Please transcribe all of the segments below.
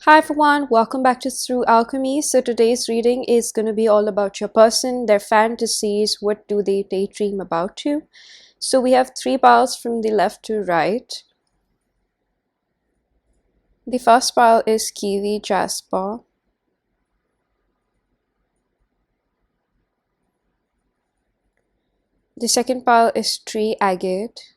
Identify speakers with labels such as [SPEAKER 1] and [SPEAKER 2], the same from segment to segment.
[SPEAKER 1] Hi everyone, welcome back to Through Alchemy. So today's reading is going to be all about your person, their fantasies, what do they daydream about you. So we have three piles from the left to right. The first pile is Kiwi, Jasper. The second pile is Tree, Agate.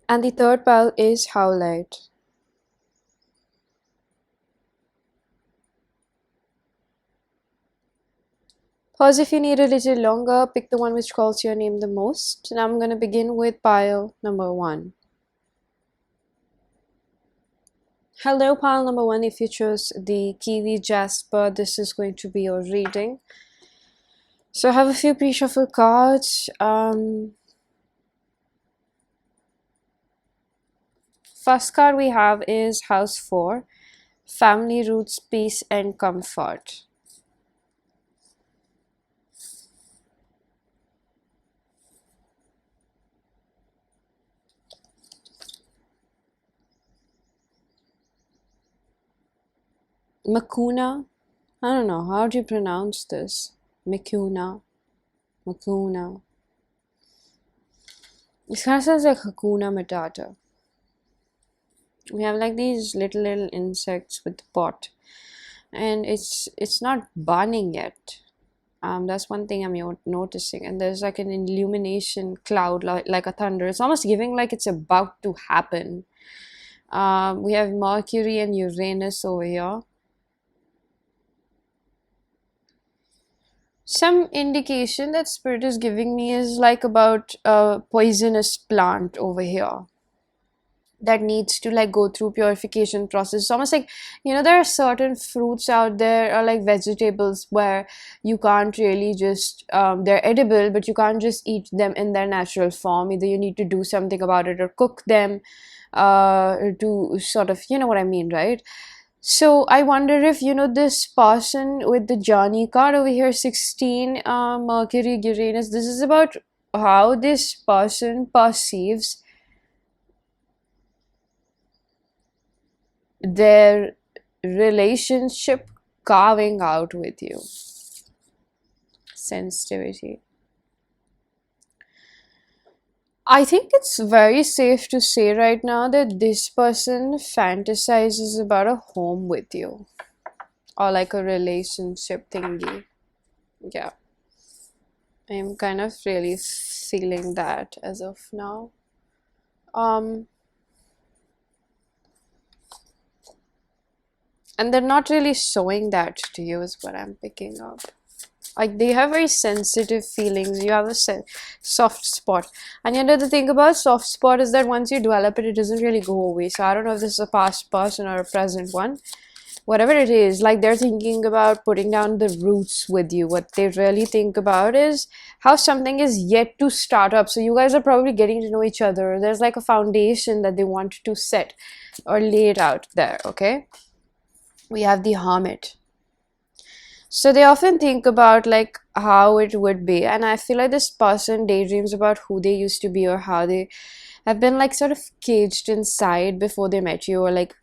[SPEAKER 1] And the third pile is Howlite. Pause if you need a little longer, pick the one which calls your name the most. And I'm going to begin with pile number 1. Hello, pile number 1. If you chose the Kiwi Jasper, this is going to be your reading. So I have a few pre-shuffle cards. First card we have is House 4, Family Roots, Peace and Comfort. Makuna. I don't know, how do you pronounce this? Makuna. Makuna. This kind of sounds like Hakuna Matata. We have like these little insects with the pot. And it's not burning yet. That's one thing I'm noticing. And there's like an illumination cloud, like a thunder. It's almost giving like it's about to happen. We have Mercury and Uranus over here. Some indication that spirit is giving me is like about a poisonous plant over here that needs to like go through purification process. It's almost like, there are certain fruits out there or like vegetables where you can't really just they're edible, but you can't just eat them in their natural form. Either you need to do something about it or cook them to sort of, you know what I mean, right? So I wonder if, this person with the Johnny card over here, 16, Mercury, Uranus, this is about how this person perceives their relationship carving out with you. Sensitivity. I think it's very safe to say right now that this person fantasizes about a home with you or like a relationship thingy. Yeah, I'm kind of really feeling that as of now. And they're not really showing that to you is what I'm picking up. Like they have very sensitive feelings. You have a soft spot, and the thing about soft spot is that once you develop it, it doesn't really go away. So I don't know if this is a past person or a present one. Whatever it is, like they're thinking about putting down the roots with you. What they really think about is how something is yet to start up. So you guys are probably getting to know each other. There's like a foundation that they want to set or lay it out there. Okay, we have the Hermit. So they often think about like how it would be, and I feel like this person daydreams about who they used to be or how they have been like sort of caged inside before they met you, or like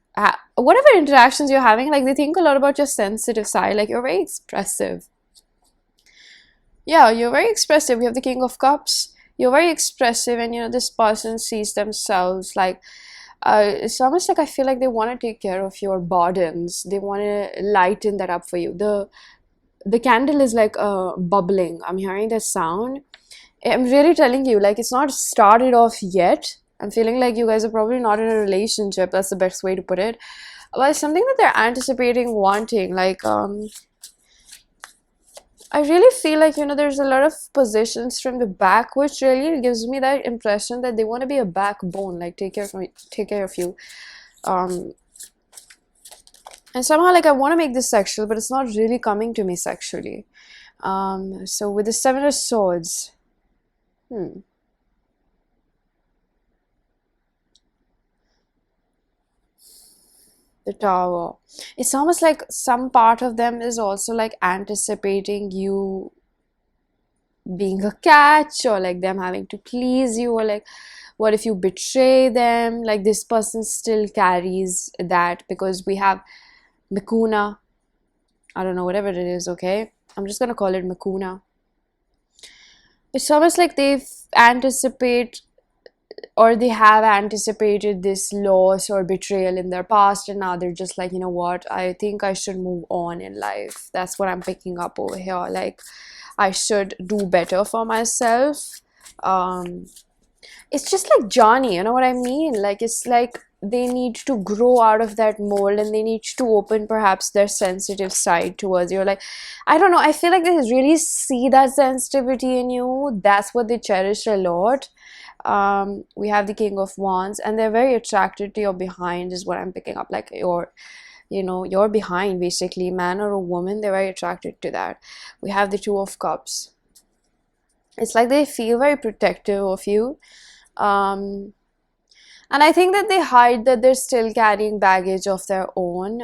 [SPEAKER 1] whatever interactions you're having. Like they think a lot about your sensitive side. Like you're very expressive. Yeah, you're very expressive. We have the King of Cups. You're very expressive, and this person sees themselves like it's almost like I feel like they want to take care of your burdens. They want to lighten that up for you. The candle is like bubbling. I'm hearing that sound. I'm really telling you, like it's not started off yet. I'm feeling like you guys are probably not in a relationship. That's the best way to put it. But it's something that they're anticipating, wanting. Like I really feel like there's a lot of positions from the back, which really gives me that impression that they want to be a backbone, like take care of you. And somehow like I want to make this sexual, but it's not really coming to me sexually. So with the Seven of Swords, the Tower, it's almost like some part of them is also like anticipating you being a catch, or like them having to please you, or like what if you betray them. Like this person still carries that, because we have Mikuna, I don't know, whatever it is, okay, I'm just gonna call it Mikuna. It's almost like they've anticipate, or they have anticipated this loss or betrayal in their past, and now they're just like, you know what, I think I should move on in life. That's what I'm picking up over here. Like I should do better for myself. It's just like Johnny, you know what I mean? Like it's like they need to grow out of that mold, and they need to open perhaps their sensitive side towards you. Like I don't know, I feel like they really see that sensitivity in you. That's what they cherish a lot. We have the King of Wands, and they're very attracted to your behind, is what I'm picking up. Like your behind, basically, man or a woman, they're very attracted to that. We have the Two of Cups. It's like they feel very protective of you. um and I think that they hide that they're still carrying baggage of their own.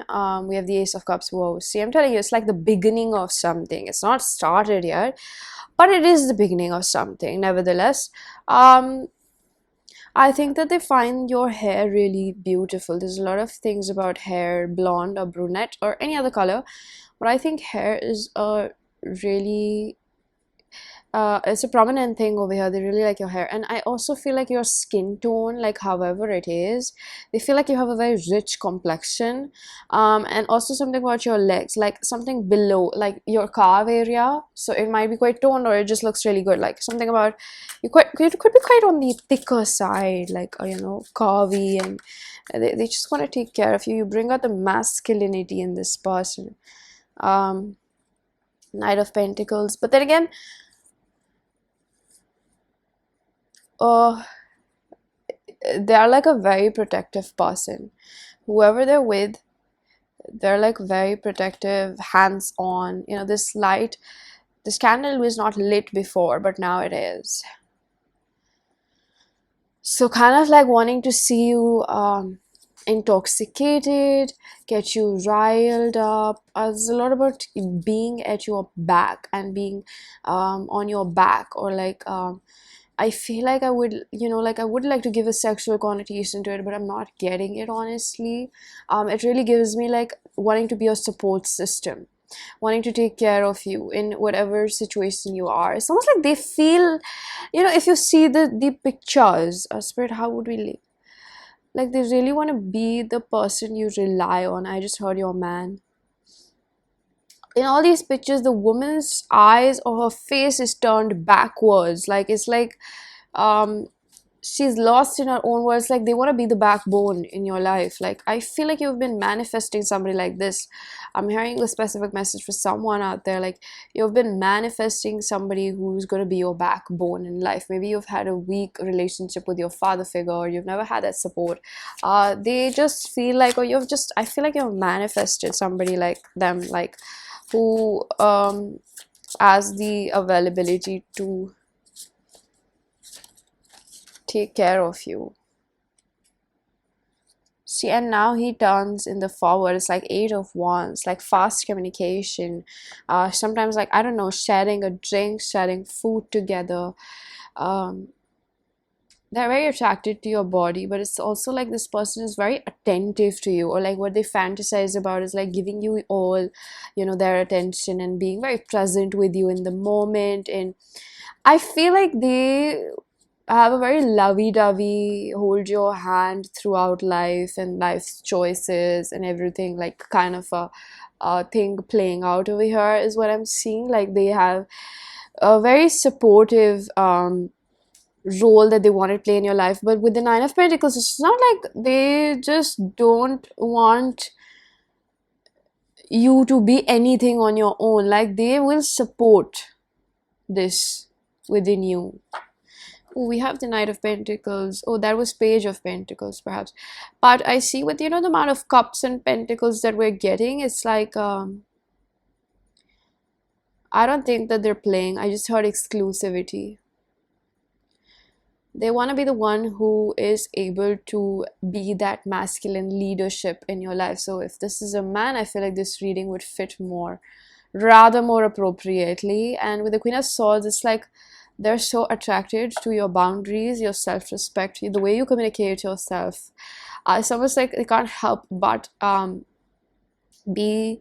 [SPEAKER 1] We have the Ace of Cups. Whoa, see, I'm telling you, it's like the beginning of something. It's not started yet, but it is the beginning of something nevertheless. I think that they find your hair really beautiful. There's a lot of things about hair, blonde or brunette or any other color, but I think hair is a really it's a prominent thing over here. They really like your hair, and I also feel like your skin tone, like however it is, they feel like you have a very rich complexion. And also something about your legs, like something below, like your calf area, so it might be quite toned, or it just looks really good. Like something about you could be quite on the thicker side, like curvy, and they just want to take care of you. You bring out the masculinity in this person. Knight of Pentacles, but then again, uh they are like a very protective person. Whoever they're with, they're like very protective, hands on. This candle was not lit before, but now it is. So kind of like wanting to see you intoxicated, get you riled up. There's a lot about being at your back, and being on your back, or like I feel like I would, like I would like to give a sexual connotation to it, but I'm not getting it, honestly. It really gives me like wanting to be a support system, wanting to take care of you in whatever situation you are. It's almost like they feel, if you see the pictures, Spirit, how would we live? Like they really want to be the person you rely on. I just heard your man. In all these pictures, the woman's eyes or her face is turned backwards. Like it's like um she's lost in her own words. Like they want to be the backbone in your life. Like I feel like you've been manifesting somebody like this. I'm hearing a specific message for someone out there. Like you've been manifesting somebody who's going to be your backbone in life. Maybe you've had a weak relationship with your father figure, or you've never had that support. They just feel like, or I feel like you've manifested somebody like them, like who has the availability to take care of you. See, and now he turns in the forward. It's like Eight of Wands, like fast communication. Sometimes, like, I don't know, sharing a drink, sharing food together. They're very attracted to your body, but it's also like this person is very attentive to you, or like what they fantasize about is like giving you all, their attention, and being very present with you in the moment. And I feel like they have a very lovey-dovey, hold your hand throughout life and life's choices and everything, like kind of a thing playing out over here is what I'm seeing. Like they have a very supportive role that they want to play in your life. But with the Nine of Pentacles, it's not like they just don't want you to be anything on your own. Like they will support this within you. Oh, we have the Knight of Pentacles. Oh, that was Page of Pentacles, perhaps. But I see with, the amount of cups and pentacles that we're getting, it's like, I don't think that they're playing. I just heard exclusivity. They want to be the one who is able to be that masculine leadership in your life. So if this is a man, I feel like this reading would fit more rather more appropriately. And with the Queen of Swords, it's like they're so attracted to your boundaries, your self-respect, the way you communicate yourself. It's almost like they can't help but be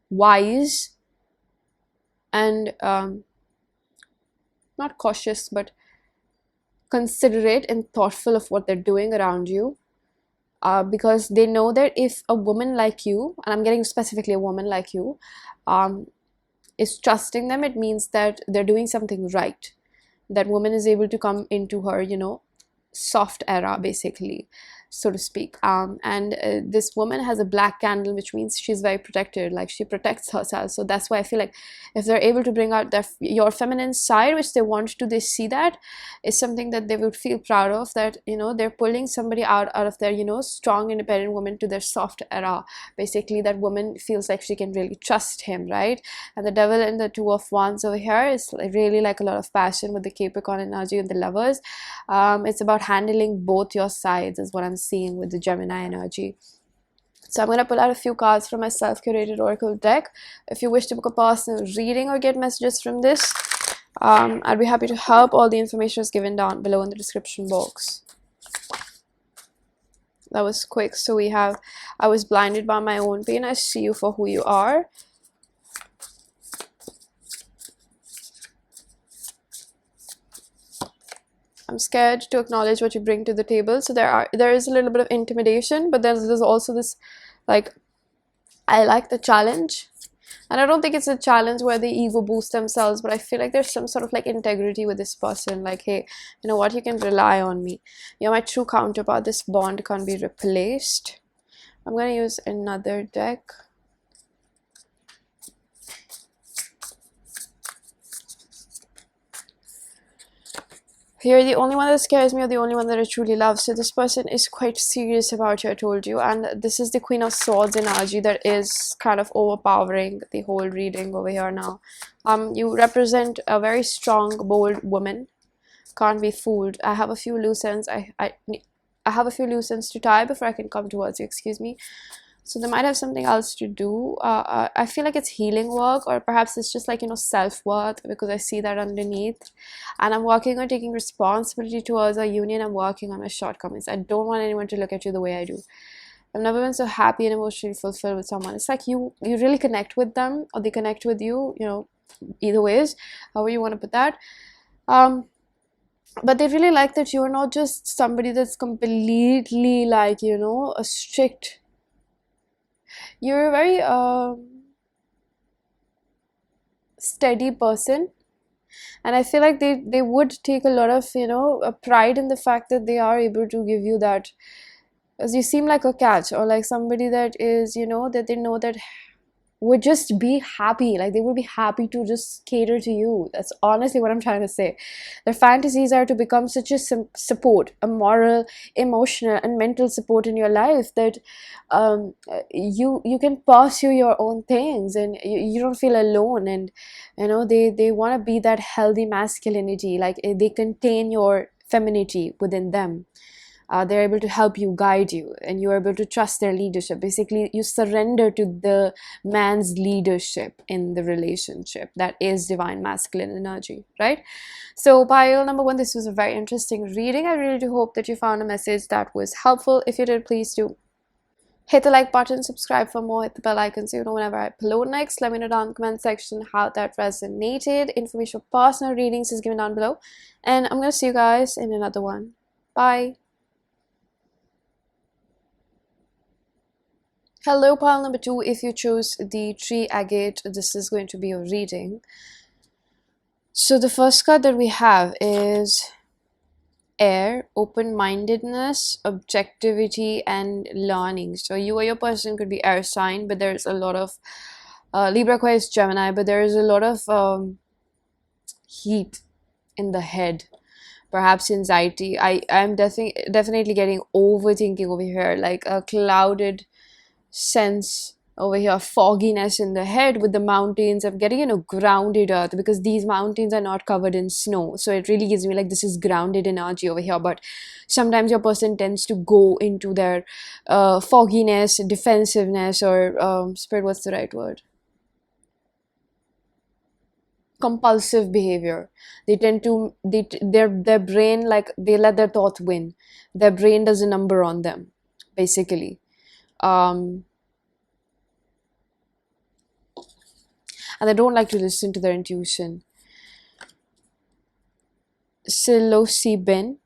[SPEAKER 1] wise and not cautious, but considerate and thoughtful of what they're doing around you. Because they know that if a woman like you, and I'm getting specifically a woman like you, is trusting them, it means that they're doing something right. That woman is able to come into her, soft era, basically, so to speak. And this woman has a black candle, which means she's very protected, like she protects herself. So that's why I feel like if they're able to bring out your feminine side, which they want to, they see that is something that they would feel proud of, that they're pulling somebody out of their strong independent woman to their soft era. Basically, that woman feels like she can really trust him, right? And the Devil and the Two of Wands over here is really like a lot of passion with the Capricorn energy and the Lovers. It's about handling both your sides, is what I'm seeing with the Gemini energy. So I'm going to pull out a few cards from my self-curated oracle deck. If you wish to book a personal reading or get messages from this, I'd be happy to help. All the information is given down below in the description box. That was quick. So we have, I was blinded by my own pain. I see you for who you are. I'm scared to acknowledge what you bring to the table. So there is a little bit of intimidation, but there's also this, like, I like the challenge. And I don't think it's a challenge where the ego boosts themselves, but I feel like there's some sort of like integrity with this person. Like, hey, you know what, you can rely on me. You're my true counterpart. This bond can't be replaced. I'm going to use another deck. You're the only one that scares me, or the only one that I truly love. So this person is quite serious about you, I told you. And this is the Queen of Swords energy that is kind of overpowering the whole reading over here now. You represent a very strong, bold woman. Can't be fooled. I have a few loose ends. I have a few loose ends to tie before I can come towards you. Excuse me. So they might have something else to do. I feel like it's healing work, or perhaps it's just like, self-worth, because I see that underneath. And I'm working on taking responsibility towards our union. I'm working on my shortcomings. I don't want anyone to look at you the way I do. I've never been so happy and emotionally fulfilled with someone. It's like you really connect with them, or they connect with you, either ways, however you want to put that. But they really like that you're not just somebody that's completely like, a strict. You're a very steady person, and I feel like they would take a lot of pride in the fact that they are able to give you that, as you seem like a catch, or like somebody that is that they know that would just be happy, like they would be happy to just cater to you. That's honestly what I'm trying to say. Their fantasies are to become such a support, a moral, emotional and mental support in your life, that you can pursue your own things, and you don't feel alone. And they want to be that healthy masculinity, like they contain your femininity within them. They're able to help you, guide you, and you're able to trust their leadership. Basically, you surrender to the man's leadership in the relationship. That is divine masculine energy, right? So pile number 1, this was a very interesting reading. I really do hope that you found a message that was helpful. If you did, please do hit the like button, subscribe for more, hit the bell icon so you know whenever I upload next. Let me know down in the comment section how that resonated. Information for personal readings is given down below, and I'm going to see you guys in another one. Bye. Hello, pile number 2. If you chose the tree agate, this is going to be your reading. So the first card that we have is air, open-mindedness, objectivity, and learning. So you or your person could be air sign, but there's a lot of Libra, Aquarius, Gemini, but there is a lot of heat in the head. Perhaps anxiety. I'm definitely getting overthinking over here, like a clouded sense over here, fogginess in the head with the mountains. I'm getting, grounded earth, because these mountains are not covered in snow, so it really gives me like this is grounded energy over here. But sometimes your person tends to go into their fogginess, defensiveness, or spirit, what's the right word, compulsive behavior. They tend to, their brain, like they let their thoughts win. Their brain does a number on them, basically. um and they don't like to listen to their intuition. Psilocybin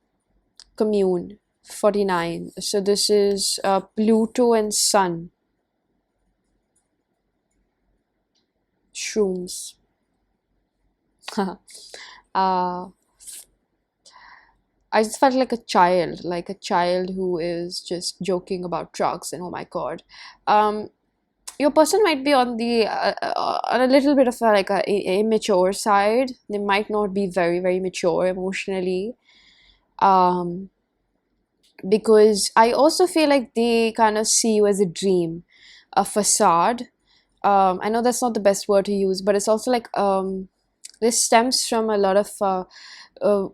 [SPEAKER 1] commune 49. So this is Pluto and Sun shrooms. uh I just felt like a child who is just joking about drugs, and oh my god. um your person might be on the on a little bit of a immature side. They might not be very very mature emotionally, um because I also feel like they kind of see you as a dream, a facade. I know that's not the best word to use, but it's also like, this stems from a lot of uh,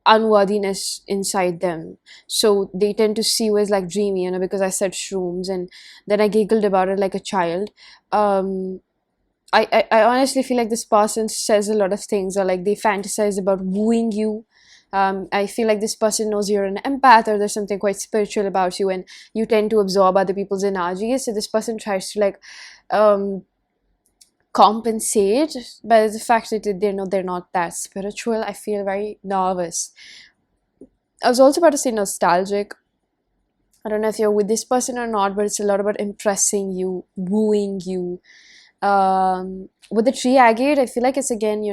[SPEAKER 1] unworthiness inside them. So they tend to see you as like dreamy, because I said shrooms, and then I giggled about it like a child. um I honestly feel like this person says a lot of things, or like they fantasize about wooing you. I feel like this person knows you're an empath, or there's something quite spiritual about you, and you tend to absorb other people's energies. So this person tries to like um, compensate, but the fact that they know they're not that spiritual, I feel very nervous. I was also about to say nostalgic. I don't know if you're with this person or not, but it's a lot about impressing you, wooing you. With the tree agate, I feel like it's again,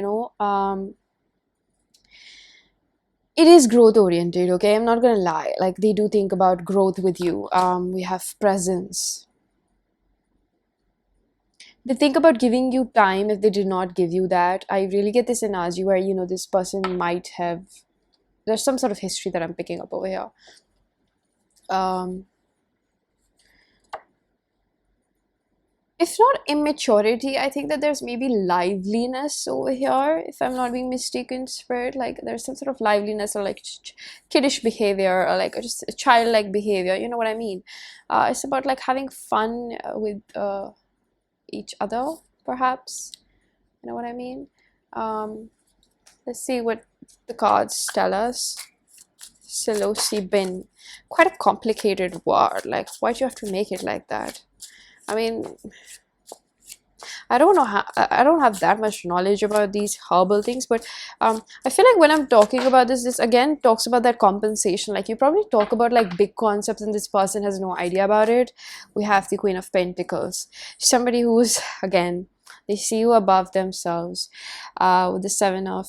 [SPEAKER 1] it is growth oriented. Okay, I'm not gonna lie, like they do think about growth with you. We have presence. They think about giving you time if they did not give you that. I really get this energy where, this person might have, there's some sort of history that I'm picking up over here. um if not immaturity, I think that there's maybe liveliness over here, if I'm not being mistaken, spirit. Like there's some sort of liveliness, or like kiddish behavior, or like just a childlike behavior, you know what I mean. It's about like having fun with each other, perhaps, you know what I mean. um let's see what the cards tell us. Psilocybin, quite a complicated word. Like, why do you have to make it like that? I mean, I don't know how, I don't have that much knowledge about these herbal things, but I feel like when I'm talking about this again talks about that compensation. Like you probably talk about like big concepts, and this person has no idea about it. We have the Queen of Pentacles, somebody who's again, they see you above themselves, with the Seven of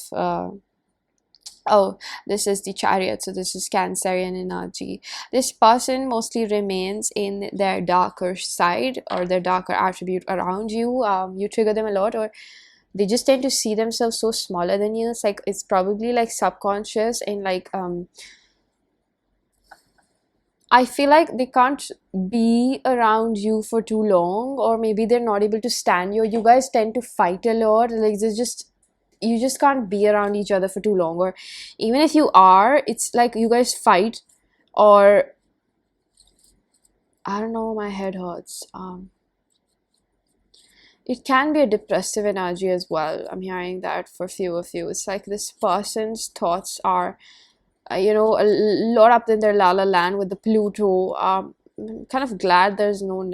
[SPEAKER 1] oh, this is the Chariot, so this is Cancerian energy. This person mostly remains in their darker side, or their darker attribute around you. You trigger them a lot, or they just tend to see themselves so smaller than you. It's like, it's probably like subconscious, and like I feel like they can't be around you for too long, or maybe they're not able to stand you. You guys tend to fight a lot. Like there's just, you just can't be around each other for too long, or even if you are, it's like you guys fight, or I don't know, my head hurts. It can be a depressive energy as well. I'm hearing that for few of you. It's like this person's thoughts are a lot up in their la la land with the Pluto. I'm kind of glad there's no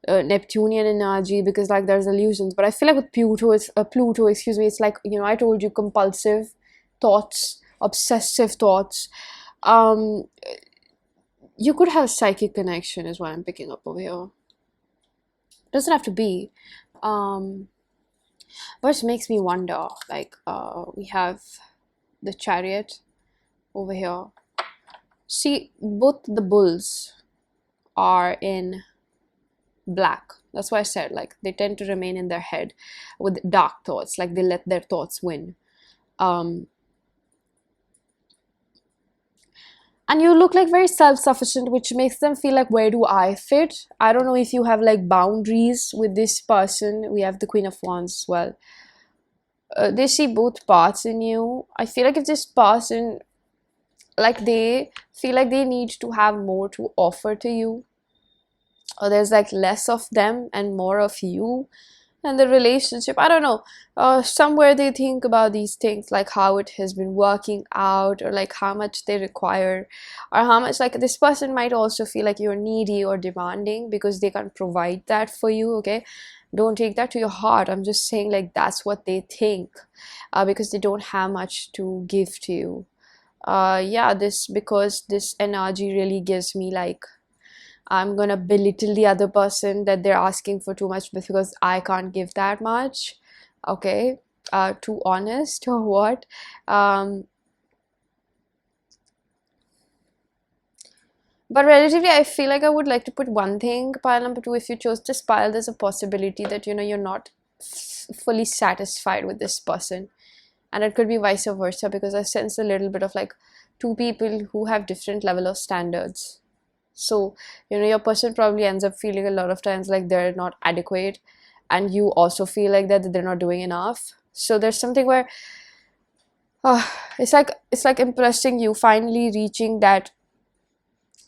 [SPEAKER 1] Neptunian energy, because like there's illusions. But I feel like with Pluto, excuse me, it's like, I told you, compulsive thoughts, obsessive thoughts. um you could have psychic connection is what I'm picking up over here. Doesn't have to be. um but it makes me wonder, like we have the Chariot over here. See, both the bulls are in black. That's why I said, like, they tend to remain in their head with dark thoughts, like they let their thoughts win. um and you look like very self-sufficient, which makes them feel like, where do I fit? I don't know if you have like boundaries with this person. We have the Queen of Wands as well. They see both parts in you. I feel like if this person, like, they feel like they need to have more to offer to you, or there's like less of them and more of you, and the relationship, I don't know, somewhere they think about these things, like how it has been working out, or like how much they require, or how much, like, this person might also feel like you're needy or demanding because they can't provide that for you. Okay, don't take that to your heart. I'm just saying, like, that's what they think, because they don't have much to give to you. Yeah, this, because this energy really gives me like I'm gonna belittle the other person, that they're asking for too much because I can't give that much. Okay, too honest or what? Um, but relatively, I feel like I would like to put one thing, pile number two. If you chose this pile, there's a possibility that, you know, you're not fully satisfied with this person, and it could be vice versa, because I sense a little bit of like two people who have different level of standards. So, you know, your person probably ends up feeling a lot of times like they're not adequate, and you also feel like that they're not doing enough. So there's something where, uh, it's like impressing you, finally reaching that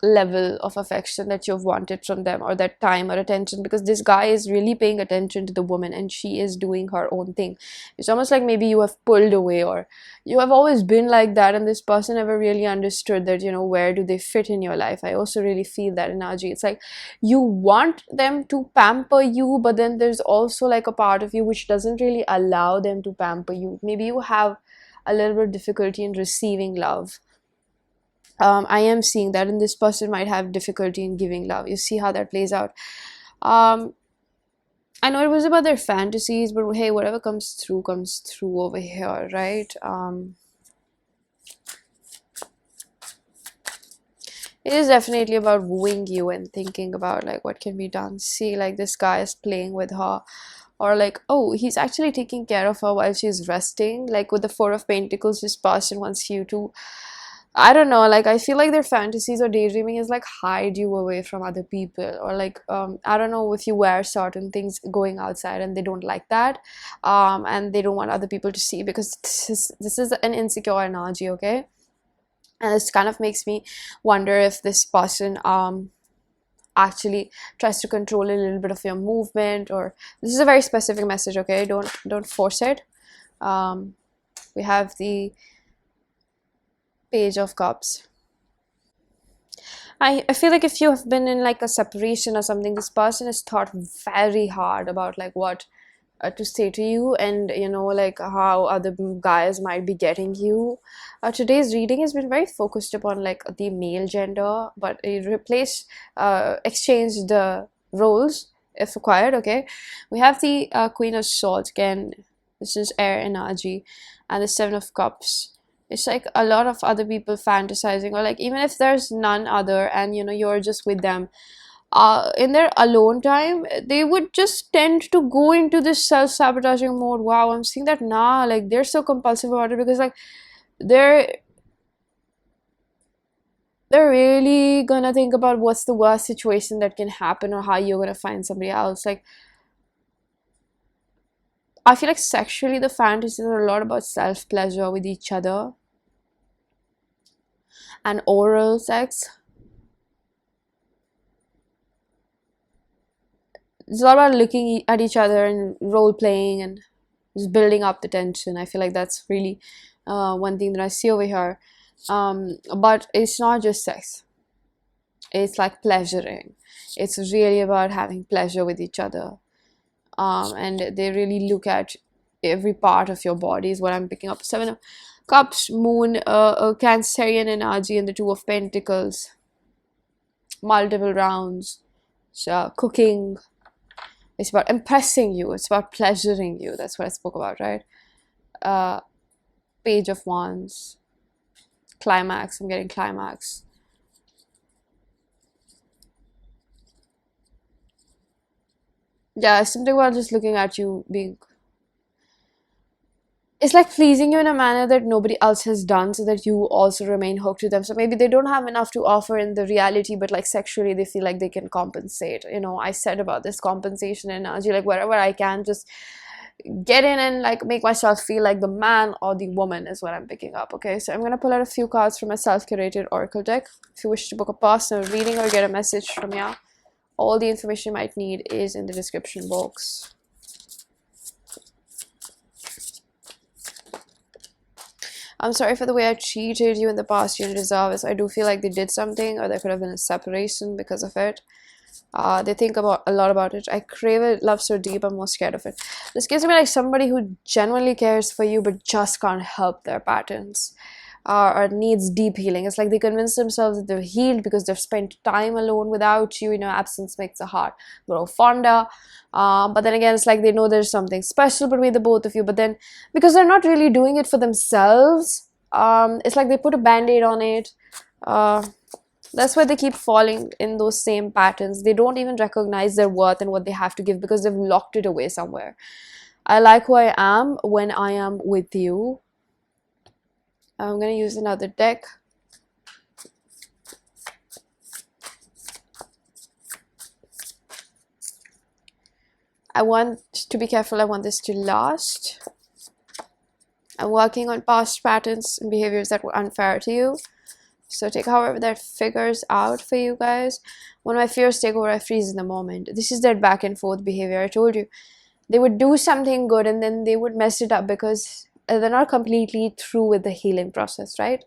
[SPEAKER 1] level of affection that you've wanted from them, or that time or attention, because this guy is really paying attention to the woman and she is doing her own thing. It's almost like maybe you have pulled away, or you have always been like that, and this person never really understood that, you know, where do they fit in your life. I also really feel that energy. It's like you want them to pamper you, but then there's also like a part of you which doesn't really allow them to pamper you. Maybe you have a little bit of difficulty in receiving love. I am seeing that, and this person might have difficulty in giving love. You see how that plays out. Um, I know it was about their fantasies, but hey, whatever comes through over here, right? It is definitely about wooing you and thinking about like what can be done. See, like this guy is playing with her, or like, oh, he's actually taking care of her while she's resting. Like with the Four of Pentacles, this person wants you to, I don't know, like I feel like their fantasies or daydreaming is like hide you away from other people, or like I don't know, if you wear certain things going outside and they don't like that, and they don't want other people to see, because this is an insecure energy. Okay, and this kind of makes me wonder if this person actually tries to control a little bit of your movement, or this is a very specific message. Okay, don't force it. We have the Page of Cups. I feel like if you have been in like a separation or something, this person has thought very hard about like what to say to you, and you know, like how other guys might be getting you. Today's reading has been very focused upon like the male gender, but it replaced, exchanged the roles if required. Okay, we have the Queen of Swords again. This is air energy, and the Seven of Cups. It's like a lot of other people fantasizing, or like even if there's none other, and you know you're just with them, in their alone time, they would just tend to go into this self-sabotaging mode. Wow, I'm seeing that now. Like they're so compulsive about it, because like they're they're really gonna think about what's the worst situation that can happen, or how you're gonna find somebody else. Like I feel like sexually the fantasies are a lot about self-pleasure with each other, and oral sex. It's all about looking at each other and role playing and just building up the tension. I feel like that's really one thing that I see over here. But it's not just sex, it's like pleasuring. It's really about having pleasure with each other. And they really look at every part of your body, is what I'm picking up. Seven of Cups, Moon, Cancerian energy, and the Two of Pentacles. Multiple rounds, so, cooking. It's about impressing you. It's about pleasuring you. That's what I spoke about, right? Uh, Page of Wands. Climax. I'm getting climax. Yeah, something about just looking at you being it's like pleasing you in a manner that nobody else has done, so that you also remain hooked to them. So maybe they don't have enough to offer in the reality, but like sexually they feel like they can compensate. You know, I said about this compensation energy, like wherever I can just get in and like make myself feel like the man or the woman is what I'm picking up. Okay, so I'm gonna pull out a few cards from my self-curated oracle deck. If you wish to book a personal reading or get a message from me, all the information you might need is in the description box. I'm sorry for the way I treated you in the past. You deserve it. I do feel like they did something, or there could have been a separation because of it. They think about a lot about it. I crave it, love so deep, I'm more scared of it. This gives me like somebody who genuinely cares for you but just can't help their patterns, or needs deep healing. It's like they convince themselves that they're healed because they've spent time alone without you. You know, absence makes the heart grow fonder. But then again, it's like they know there's something special between the both of you, but then because they're not really doing it for themselves, it's like they put a band-aid on it. That's why they keep falling in those same patterns. They don't even recognize their worth and what they have to give because they've locked it away somewhere. I like who I am when I am with you. I'm going to use another deck. I want to be careful. I want this to last. I'm working on past patterns and behaviors that were unfair to you. So take however that figures out for you guys. When my fears take over, I freeze in the moment. This is that back and forth behavior. I told you. They would do something good and then they would mess it up because they're not completely through with the healing process, right?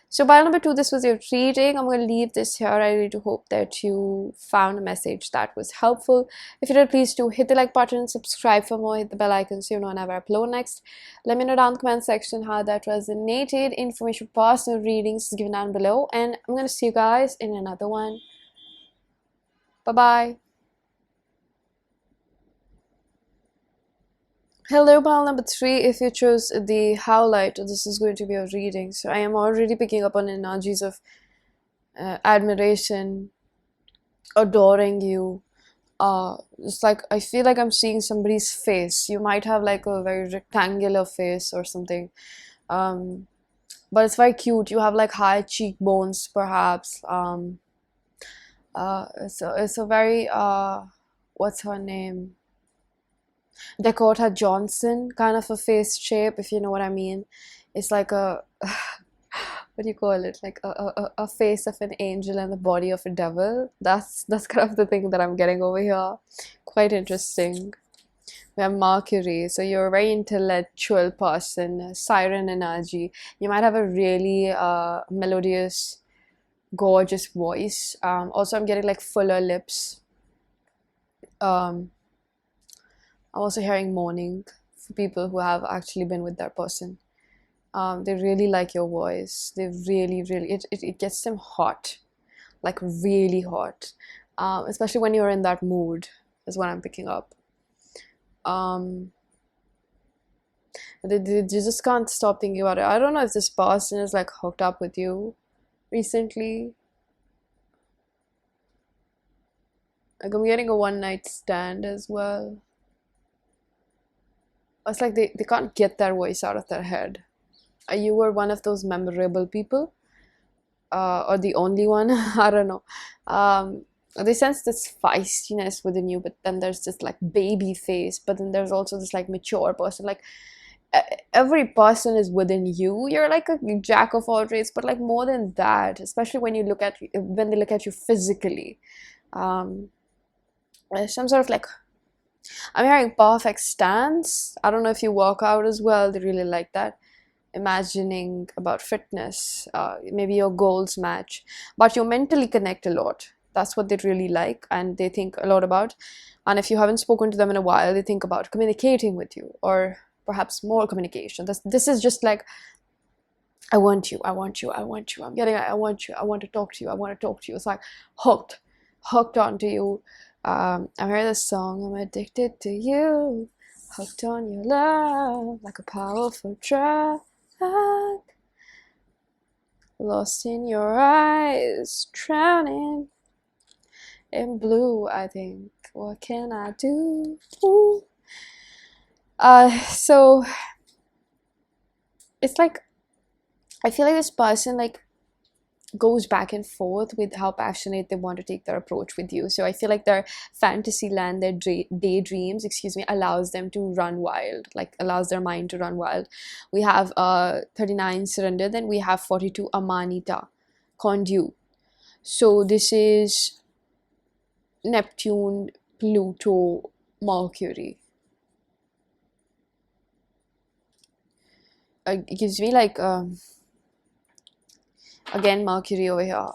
[SPEAKER 1] So pile number 2, this was your reading. I'm going to leave this here. I really do hope that you found a message that was helpful. If you did, please do hit the like button, subscribe for more, hit the bell icon so you know whenever I upload next. Let me know down in the comment section how that resonated. Information for personal readings is given down below, and I'm going to see you guys in another one. Bye-bye. Hello, pile number 3. If you chose the Howlite, this is going to be a reading. So I am already picking up on energies of admiration, adoring you. It's like I feel like I'm seeing somebody's face. You might have like a very rectangular face or something, but it's very cute. You have like high cheekbones, perhaps. It's a very what's her name? Dakota Johnson kind of a face shape, if you know what I mean. It's like a what do you call it? Like a face of an angel and the body of a devil. That's kind of the thing that I'm getting over here. Quite interesting. We have Mercury, so you're a very intellectual person, siren energy. You might have a really melodious, gorgeous voice. Also, I'm getting like fuller lips. I'm also hearing mourning for people who have actually been with that person. They really like your voice. They really, really, it gets them hot, like really hot. Especially when you're in that mood, is what I'm picking up. They just can't stop thinking about it. I don't know if this person is like hooked up with you recently. Like I'm getting a one night stand as well. It's like they can't get their voice out of their head. You were one of those memorable people, or the only one. I don't know. They sense this feistiness within you, but then there's this like baby face, but then there's also this like mature person. Like every person is within you. You're like a jack of all trades, but like more than that, especially when you look at when they look at you physically. Some sort of like, I'm hearing perfect stance. I don't know if you work out as well. They really like that. Imagining about fitness. Maybe your goals match, but you mentally connect a lot. That's what they really like, and they think a lot about. And if you haven't spoken to them in a while, they think about communicating with you, or perhaps more communication. This is just like, I want you, I want you, I want you. I'm getting, I want you, I want to talk to you, I want to talk to you. It's like hooked onto you. I heard this song, I'm addicted to you, hooked on your love, like a powerful drug, lost in your eyes, drowning in blue. I think, what can I do? So it's like, I feel like this person like goes back and forth with how passionate they want to take their approach with you. So I feel like their fantasy land, their daydreams, excuse me, allows them to run wild, like allows their mind to run wild. We have 39 surrender, then we have 42 amanita, conduit. So this is Neptune, Pluto, Mercury. It gives me like again Mercury over here,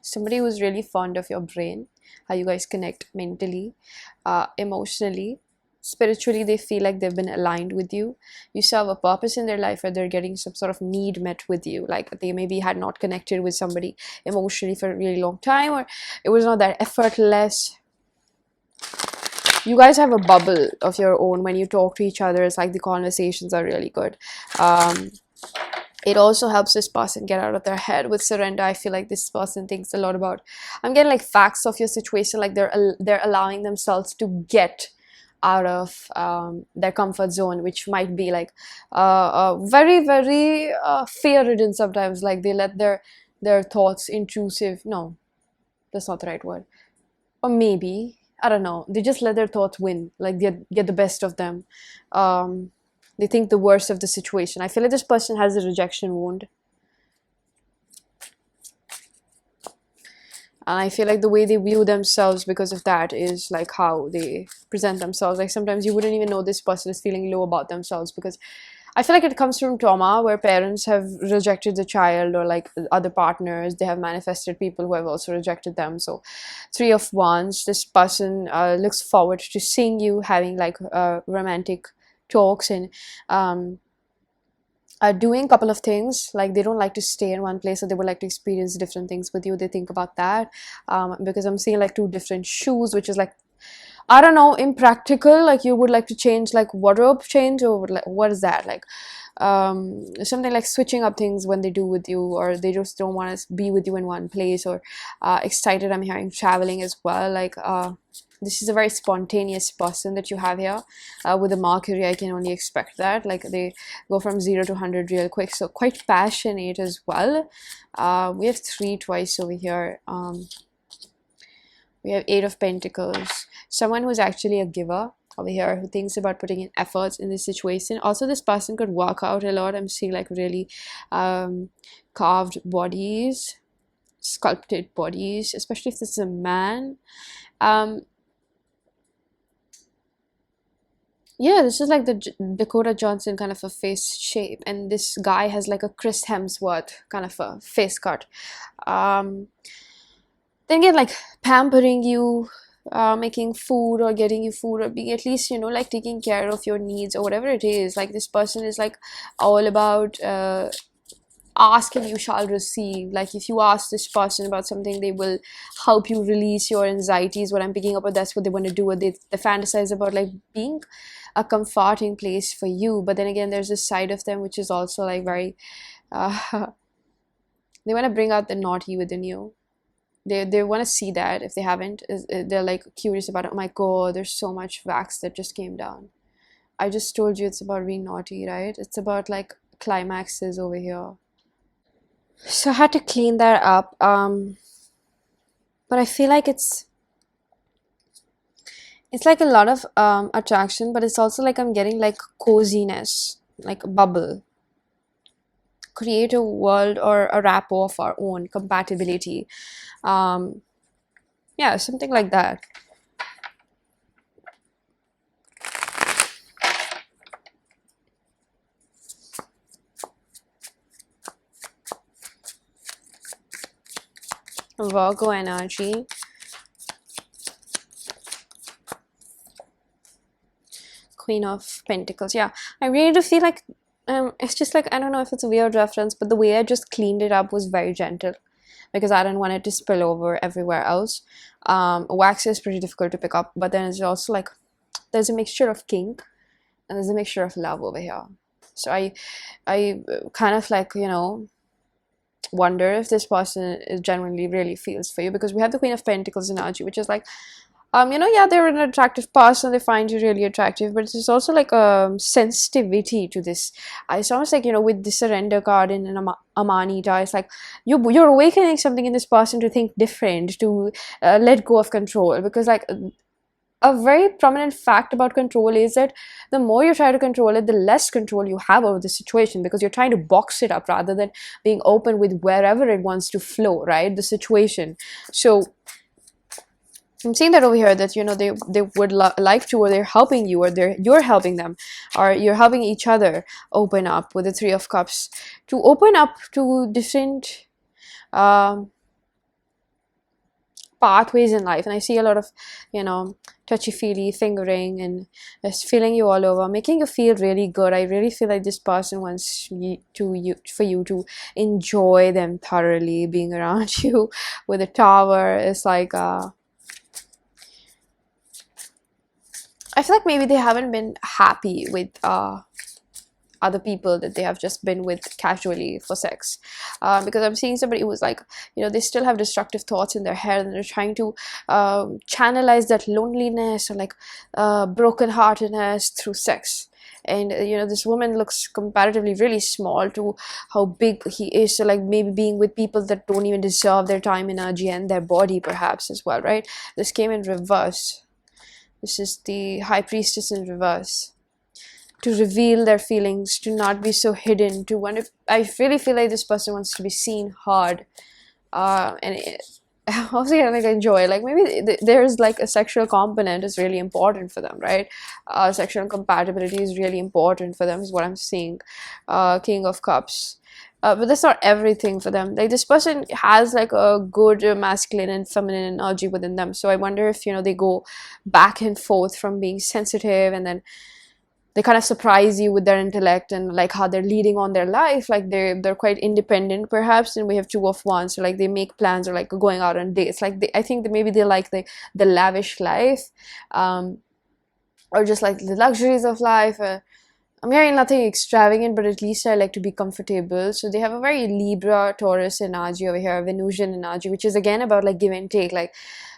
[SPEAKER 1] somebody who's really fond of your brain, how you guys connect mentally, emotionally, spiritually. They feel like they've been aligned with you. You serve a purpose in their life, or they're getting some sort of need met with you, like they maybe had not connected with somebody emotionally for a really long time, or it was not that effortless. You guys have a bubble of your own when you talk to each other. It's like the conversations are really good. It also helps this person get out of their head with surrender. I feel like this person thinks a lot about, I'm getting like facts of your situation, like they're allowing themselves to get out of their comfort zone, which might be like very, very fear-ridden sometimes. Like they let their thoughts intrusive, no, that's not the right word, or maybe, I don't know, they just let their thoughts win, like get the best of them. They think the worst of the situation. I feel like this person has a rejection wound. And I feel like the way they view themselves because of that is like how they present themselves. Like sometimes you wouldn't even know this person is feeling low about themselves, because I feel like it comes from trauma where parents have rejected the child, or like other partners, they have manifested people who have also rejected them. So Three of Wands, this person looks forward to seeing you, having like romantic talks, and doing a couple of things. Like they don't like to stay in one place, so they would like to experience different things with you. They think about that, because I'm seeing like two different shoes, which is like, I don't know, impractical. Like you would like to change, like wardrobe change, or like what is that, like something like switching up things when they do with you, or they just don't want to be with you in one place, or excited. I'm hearing traveling as well. Like this is a very spontaneous person that you have here. With the Mercury, I can only expect that. Like they go from 0 to 100 real quick. So quite passionate as well. We have 3 twice over here. We have 8 of Pentacles. Someone who's actually a giver over here, who thinks about putting in efforts in this situation. Also, this person could work out a lot. I'm seeing like really carved bodies, sculpted bodies, especially if this is a man. Yeah, this is like the Dakota Johnson kind of a face shape, and this guy has like a Chris Hemsworth kind of a face cut. Then again, like pampering you, making food, or getting you food, or being at least, you know, like taking care of your needs, or whatever it is. Like this person is like all about ask and you shall receive. Like if you ask this person about something, they will help you release your anxieties. What I'm picking up, but that's what they want to do. What they fantasize about, like being a comforting place for you. But then again, there's this side of them which is also like very they want to bring out the naughty within you. They want to see that. If they haven't, they're like curious about it. Oh my god, there's so much wax that just came down. I just told you it's about being naughty, right? It's about like climaxes over here. So I had to clean that up. But I feel like it's like a lot of attraction, but it's also like I'm getting like coziness, like a bubble. Create a world or a rapport of our own, compatibility. Yeah, something like that. Virgo energy. Queen of Pentacles. Yeah, I really do feel like it's just like, I don't know if it's a weird reference, but the way I just cleaned it up was very gentle, because I didn't want it to spill over everywhere else. Wax is pretty difficult to pick up, but then it's also like there's a mixture of kink and there's a mixture of love over here. So I kind of like, you know, wonder if this person is genuinely really feels for you, because we have the Queen of Pentacles energy, which is like Yeah, they're an attractive person, they find you really attractive, but there's also like a sensitivity to this. It's almost like, with the surrender card in an Amanita, it's like you're awakening something in this person to think different, to let go of control. Because like a very prominent fact about control is that the more you try to control it, the less control you have over the situation, because you're trying to box it up rather than being open with wherever it wants to flow, right? The situation. So I'm seeing that over here, that they would like to, or they're helping you, or you're helping them, or you're helping each other open up with the Three of Cups, to open up to different um, pathways in life. And I see a lot of touchy-feely fingering and just feeling you all over, making you feel really good. I really feel like this person wants for you to enjoy them thoroughly. Being around you with a tower is like I feel like maybe they haven't been happy with other people that they have just been with casually for sex, because I'm seeing somebody who's like, they still have destructive thoughts in their head, and they're trying to channelize that loneliness or like brokenheartedness through sex. And this woman looks comparatively really small to how big he is, so like maybe being with people that don't even deserve their time, energy, and their body perhaps as well, right? This came in reverse. This is the High Priestess in reverse. To reveal their feelings, to not be so hidden, to want to, I really feel like this person wants to be seen hard, and also like enjoy, like maybe there's like a sexual component is really important for them, right? Sexual compatibility is really important for them, is what I'm seeing. King of Cups. But that's not everything for them. Like this person has like a good masculine and feminine energy within them. So I wonder if they go back and forth from being sensitive, and then they kind of surprise you with their intellect and like how they're leading on their life. Like they're quite independent perhaps, and we have Two of Wands, so like they make plans, or like going out on dates. Like I think that maybe they like the lavish life, or just like the luxuries of life. I'm hearing nothing extravagant, but at least I like to be comfortable. So they have a very Libra, Taurus energy over here, Venusian energy, which is again about like give and take. Like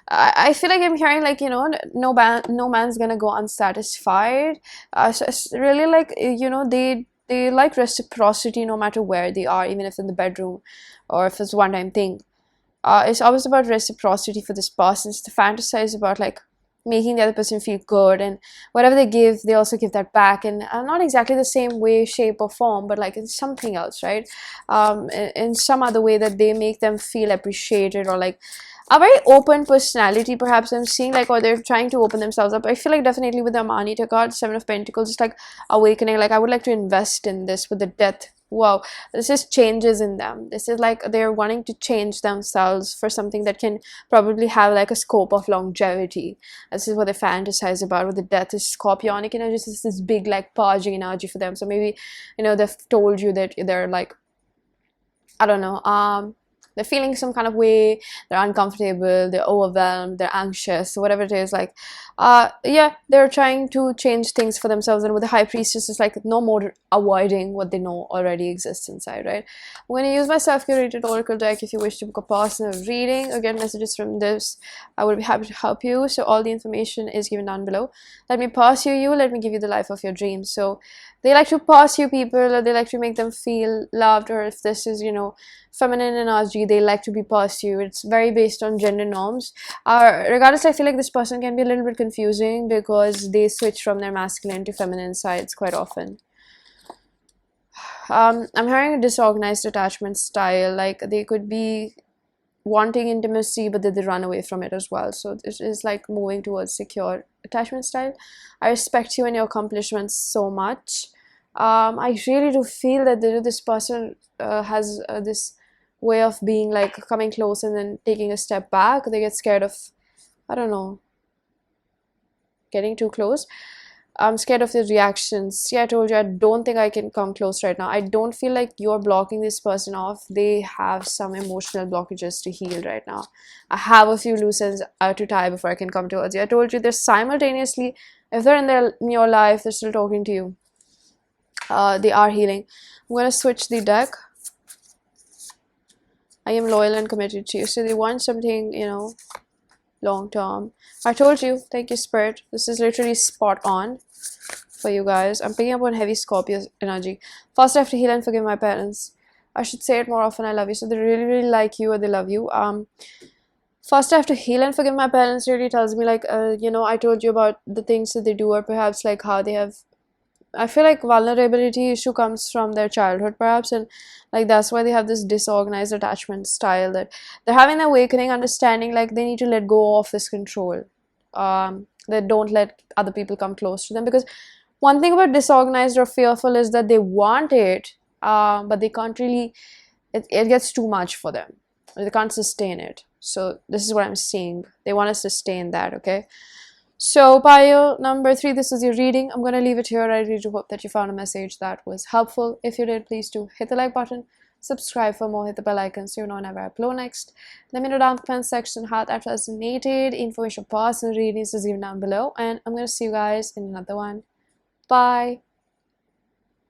[SPEAKER 1] I feel like I'm hearing like no man's gonna go unsatisfied. So it's really like they like reciprocity no matter where they are, even if in the bedroom or if it's one time thing. It's always about reciprocity for this person. It's to fantasize about like making the other person feel good, and whatever they give, they also give that back, and not exactly the same way, shape, or form, but like in something else, right? In some other way that they make them feel appreciated, or like a very open personality perhaps I'm seeing, like, or they're trying to open themselves up. I feel like definitely with the Amanita card, Seven of Pentacles, it's like awakening, like I would like to invest in this with the Death. Wow, this is changes in them. This is like they're wanting to change themselves for something that can probably have like a scope of longevity. This is what they fantasize about with the Death. Is scorpionic energy. This is this big like purging energy for them. So maybe they've told you that they're like, I don't know, they're feeling some kind of way, they're uncomfortable, they're overwhelmed, they're anxious, whatever it is, like yeah, they're trying to change things for themselves. And with the High Priestess, it's like no more avoiding what they know already exists inside, right? I'm going to use my self-curated oracle deck. If you wish to book a personal reading or get messages from this, I would be happy to help you. So all the information is given down below. Let me pursue you, let me give you the life of your dreams. So they like to pursue people, or they like to make them feel loved, or if this is feminine energy, they like to be pursued. It's very based on gender norms. Regardless, I feel like this person can be a little bit confusing because they switch from their masculine to feminine sides quite often. I'm hearing a disorganized attachment style, like they could be wanting intimacy, but then they run away from it as well. So this is like moving towards secure attachment style. I respect you and your accomplishments so much. I really do feel that this person has this way of being like coming close and then taking a step back. They get scared of, I don't know, getting too close. I'm scared of the reactions. See, I told you I don't think I can come close right now. I don't feel like you're blocking this person off. They have some emotional blockages to heal right now. I have a few loose ends to tie before I can come towards you. I told you they're simultaneously, if they're in your life, they're still talking to you. They are healing. I'm going to switch the deck. I am loyal and committed to you. So they want something, long term. I told you, thank you, Spirit. This is literally spot on for you guys. I'm picking up on heavy Scorpio energy. First, I have to heal and forgive my parents. I should say it more often. I love you. So they really, really like you, or they love you. First, I have to heal and forgive my parents. Really tells me like, you know, I told you about the things that they do, or perhaps like how they have. I feel like vulnerability issue comes from their childhood, perhaps, and like that's why they have this disorganized attachment style, that they're having an awakening understanding like they need to let go of this control. They don't let other people come close to them, because one thing about disorganized or fearful is that they want it, but they can't really. It gets too much for them. They can't sustain it. So this is what I'm seeing. They want to sustain that. Okay. So pile number 3, this is your reading. I'm going to leave it here. I really do hope that you found a message that was helpful. If you did, please do hit the like button, subscribe for more, hit the bell icon so you know whenever I upload next. Let me know down in the comment section how that resonated. Information personal readings is even down below, and I'm going to see you guys in another one. Bye.